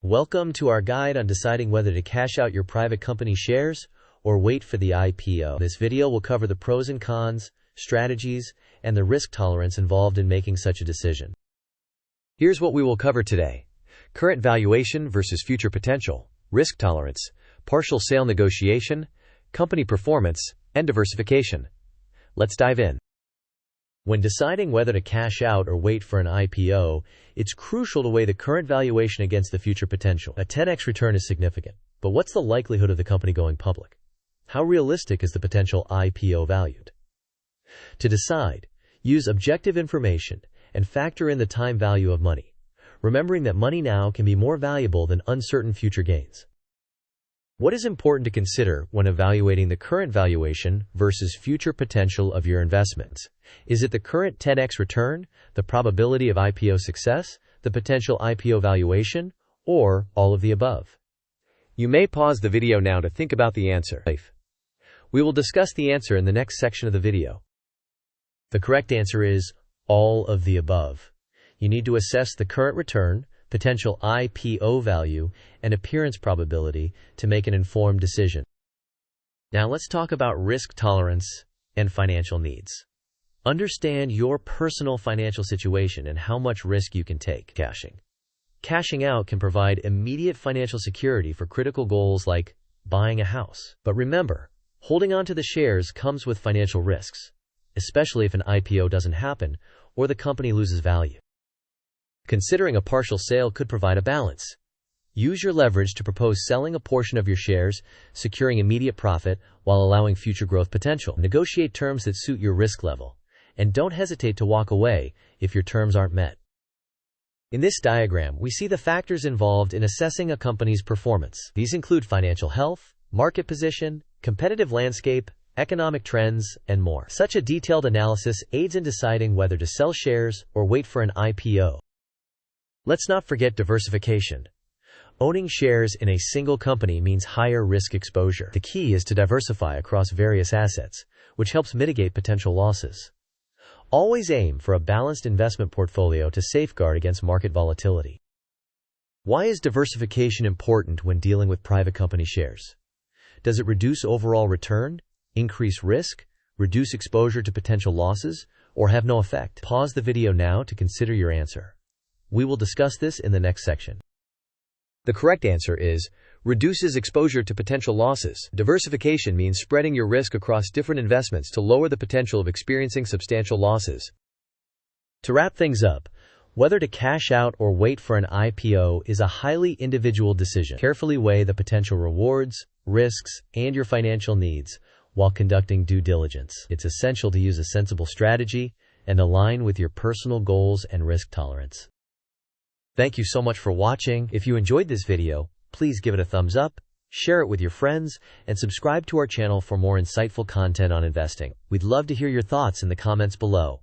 Welcome to our guide on deciding whether to cash out your private company shares or wait for the IPO. This video will cover the pros and cons, strategies, and the risk tolerance involved in making such a decision. Here's what we will cover today: current valuation versus future potential, risk tolerance, partial sale negotiation, company performance, and diversification. Let's dive in. When deciding whether to cash out or wait for an IPO, it's crucial to weigh the current valuation against the future potential. A 10x return is significant, but what's the likelihood of the company going public? How realistic is the potential IPO valued? To decide, use objective information and factor in the time value of money, remembering that money now can be more valuable than uncertain future gains. What is important to consider when evaluating the current valuation versus future potential of your investments? Is it the current 10x return, the probability of IPO success, the potential IPO valuation, or all of the above? You may pause the video now to think about the answer. We will discuss the answer in the next section of the video. The correct answer is all of the above. You need to assess the current return, potential IPO value, and appearance probability to make an informed decision. Now let's talk about risk tolerance and financial needs. Understand your personal financial situation and how much risk you can take. Cashing out can provide immediate financial security for critical goals like buying a house. But remember, holding on to the shares comes with financial risks, especially if an IPO doesn't happen or the company loses value. Considering a partial sale could provide a balance. Use your leverage to propose selling a portion of your shares, securing immediate profit while allowing future growth potential. Negotiate terms that suit your risk level, and don't hesitate to walk away if your terms aren't met. In this diagram, we see the factors involved in assessing a company's performance. These include financial health, market position, competitive landscape, economic trends, and more. Such a detailed analysis aids in deciding whether to sell shares or wait for an IPO. Let's not forget diversification. Owning shares in a single company means higher risk exposure. The key is to diversify across various assets, which helps mitigate potential losses. Always aim for a balanced investment portfolio to safeguard against market volatility. Why is diversification important when dealing with private company shares? Does it reduce overall return, increase risk, reduce exposure to potential losses, or have no effect? Pause the video now to consider your answer. We will discuss this in the next section. The correct answer is reduces exposure to potential losses. Diversification means spreading your risk across different investments to lower the potential of experiencing substantial losses. To wrap things up, whether to cash out or wait for an IPO is a highly individual decision. Carefully weigh the potential rewards, risks, and your financial needs while conducting due diligence. It's essential to use a sensible strategy and align with your personal goals and risk tolerance. Thank you so much for watching. If you enjoyed this video, please give it a thumbs up, share it with your friends, and subscribe to our channel for more insightful content on investing. We'd love to hear your thoughts in the comments below.